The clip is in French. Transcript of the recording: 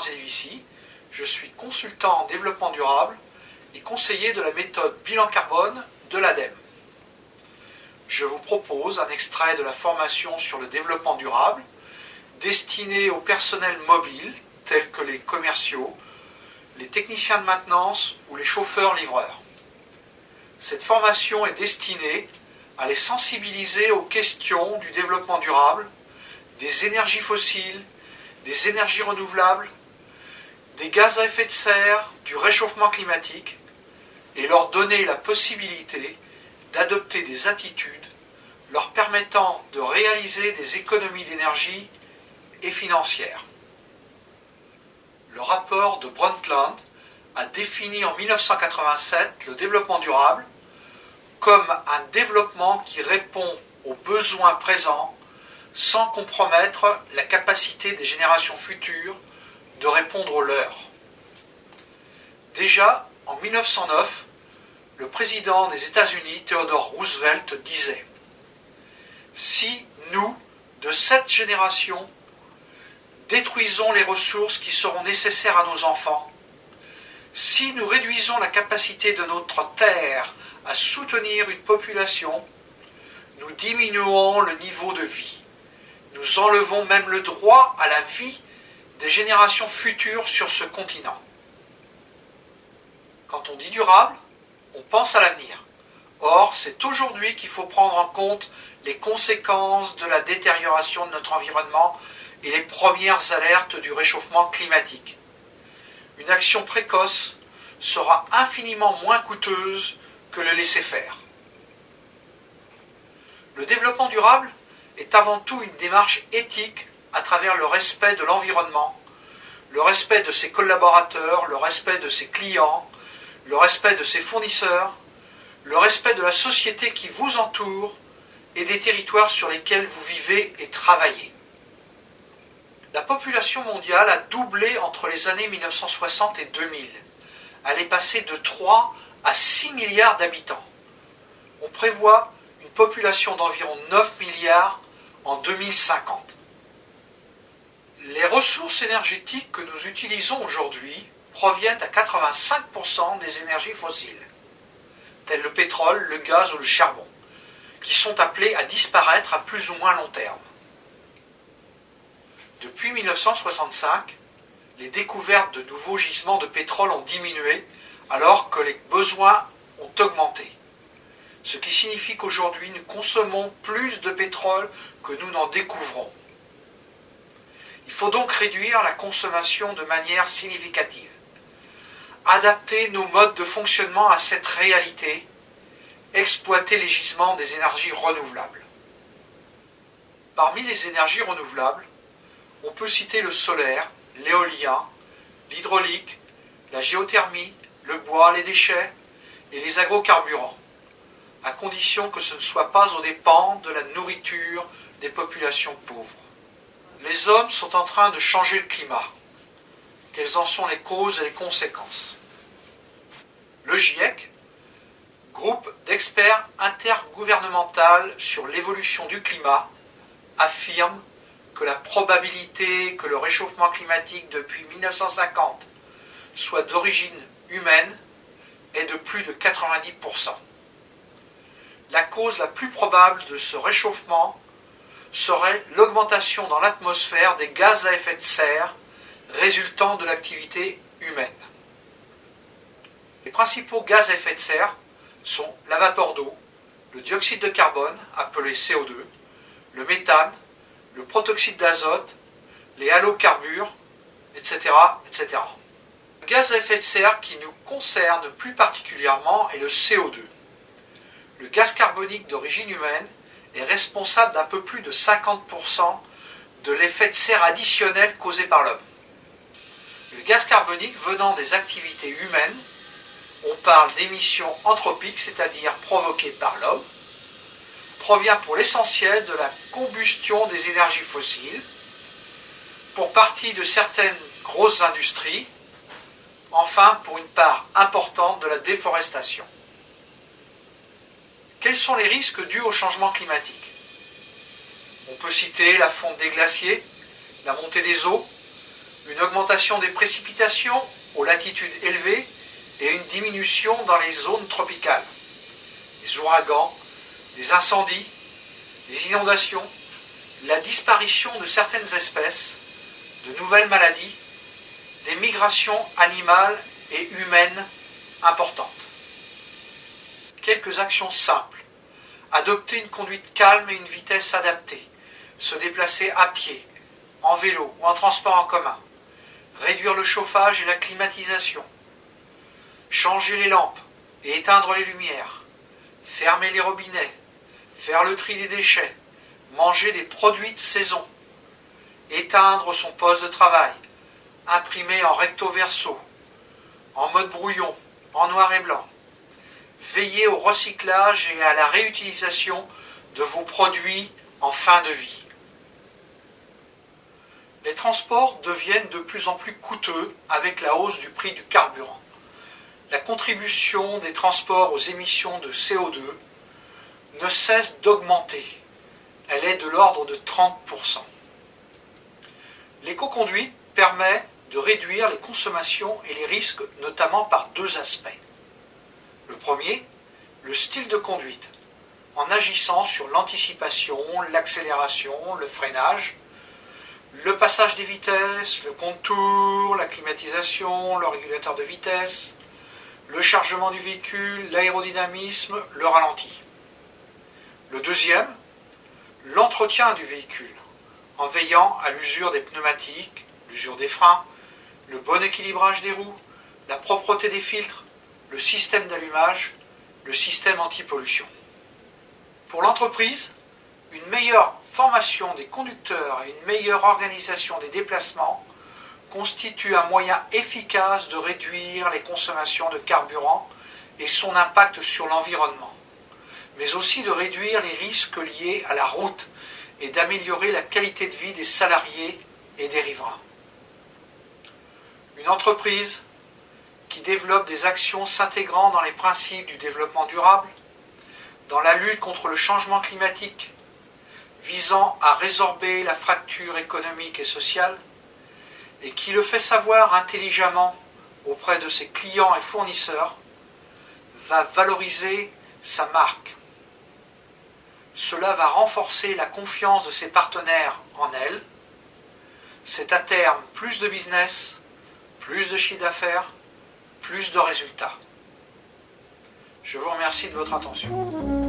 Zelivici, je suis consultant en développement durable et conseiller de la méthode bilan carbone de l'ADEME. Je vous propose un extrait de la formation sur le développement durable destinée au personnel mobile tels que les commerciaux, les techniciens de maintenance ou les chauffeurs-livreurs. Cette formation est destinée à les sensibiliser aux questions du développement durable, des énergies fossiles, des énergies renouvelables, des gaz à effet de serre, du réchauffement climatique, et leur donner la possibilité d'adopter des attitudes leur permettant de réaliser des économies d'énergie et financières. Le rapport de Brundtland a défini en 1987 le développement durable comme un développement qui répond aux besoins présents sans compromettre la capacité des générations futures de répondre aux leurs. Déjà en 1909, le président des États-Unis, Theodore Roosevelt, disait « Si nous, de cette génération, détruisons les ressources qui seront nécessaires à nos enfants, si nous réduisons la capacité de notre terre à soutenir une population, nous diminuons le niveau de vie. Nous enlevons même le droit à la vie des générations futures sur ce continent. » Quand on dit durable, on pense à l'avenir. Or, c'est aujourd'hui qu'il faut prendre en compte les conséquences de la détérioration de notre environnement et les premières alertes du réchauffement climatique. Une action précoce sera infiniment moins coûteuse que le laisser-faire. Le développement durable est avant tout une démarche éthique à travers le respect de l'environnement, le respect de ses collaborateurs, le respect de ses clients, le respect de ses fournisseurs, le respect de la société qui vous entoure et des territoires sur lesquels vous vivez et travaillez. La population mondiale a doublé entre les années 1960 et 2000. Elle est passée de 3 à 6 milliards d'habitants. On prévoit une population d'environ 9 milliards en 2050. Les ressources énergétiques que nous utilisons aujourd'hui proviennent à 85% des énergies fossiles, telles le pétrole, le gaz ou le charbon, qui sont appelés à disparaître à plus ou moins long terme. Depuis 1965, les découvertes de nouveaux gisements de pétrole ont diminué alors que les besoins ont augmenté. Ce qui signifie qu'aujourd'hui, nous consommons plus de pétrole que nous n'en découvrons. Il faut donc réduire la consommation de manière significative. Adapter nos modes de fonctionnement à cette réalité, exploiter les gisements des énergies renouvelables. Parmi les énergies renouvelables, on peut citer le solaire, l'éolien, l'hydraulique, la géothermie, le bois, les déchets et les agrocarburants, à condition que ce ne soit pas aux dépens de la nourriture des populations pauvres. Les hommes sont en train de changer le climat. Quelles en sont les causes et les conséquences? Le GIEC, groupe d'experts intergouvernemental sur l'évolution du climat, affirme que la probabilité que le réchauffement climatique depuis 1950 soit d'origine humaine est de plus de 90%. La cause la plus probable de ce réchauffement serait l'augmentation dans l'atmosphère des gaz à effet de serre résultant de l'activité humaine. Les principaux gaz à effet de serre sont la vapeur d'eau, le dioxyde de carbone, appelé CO2, le méthane, le protoxyde d'azote, les halocarbures, etc., etc. Le gaz à effet de serre qui nous concerne plus particulièrement est le CO2. Le gaz carbonique d'origine humaine est responsable d'un peu plus de 50% de l'effet de serre additionnel causé par l'homme. Le gaz carbonique venant des activités humaines, on parle d'émissions anthropiques, c'est-à-dire provoquées par l'homme, provient pour l'essentiel de la combustion des énergies fossiles, pour partie de certaines grosses industries, enfin pour une part importante de la déforestation. Quels sont les risques dus au changement climatique? On peut citer la fonte des glaciers, la montée des eaux, une augmentation des précipitations aux latitudes élevées et une diminution dans les zones tropicales. Les ouragans, les incendies, les inondations, la disparition de certaines espèces, de nouvelles maladies, des migrations animales et humaines importantes. Quelques actions simples. Adopter une conduite calme et une vitesse adaptée. Se déplacer à pied, en vélo ou en transport en commun. Réduire le chauffage et la climatisation. Changer les lampes et éteindre les lumières. Fermer les robinets. Faire le tri des déchets. Manger des produits de saison. Éteindre son poste de travail. Imprimer en recto verso. En mode brouillon, en noir et blanc. Veillez au recyclage et à la réutilisation de vos produits en fin de vie. Les transports deviennent de plus en plus coûteux avec la hausse du prix du carburant. La contribution des transports aux émissions de CO2 ne cesse d'augmenter. Elle est de l'ordre de 30%. L'éco-conduite permet de réduire les consommations et les risques, notamment par deux aspects. Le premier, le style de conduite, en agissant sur l'anticipation, l'accélération, le freinage, le passage des vitesses, le contour, la climatisation, le régulateur de vitesse, le chargement du véhicule, l'aérodynamisme, le ralenti. Le deuxième, l'entretien du véhicule, en veillant à l'usure des pneumatiques, l'usure des freins, le bon équilibrage des roues, la propreté des filtres, le système d'allumage, le système anti-pollution. Pour l'entreprise, une meilleure formation des conducteurs et une meilleure organisation des déplacements constituent un moyen efficace de réduire les consommations de carburant et son impact sur l'environnement, mais aussi de réduire les risques liés à la route et d'améliorer la qualité de vie des salariés et des riverains. Une entreprise qui développe des actions s'intégrant dans les principes du développement durable, dans la lutte contre le changement climatique, visant à résorber la fracture économique et sociale, et qui le fait savoir intelligemment auprès de ses clients et fournisseurs, va valoriser sa marque. Cela va renforcer la confiance de ses partenaires en elle. C'est à terme plus de business, plus de chiffre d'affaires, plus de résultats. Je vous remercie de votre attention.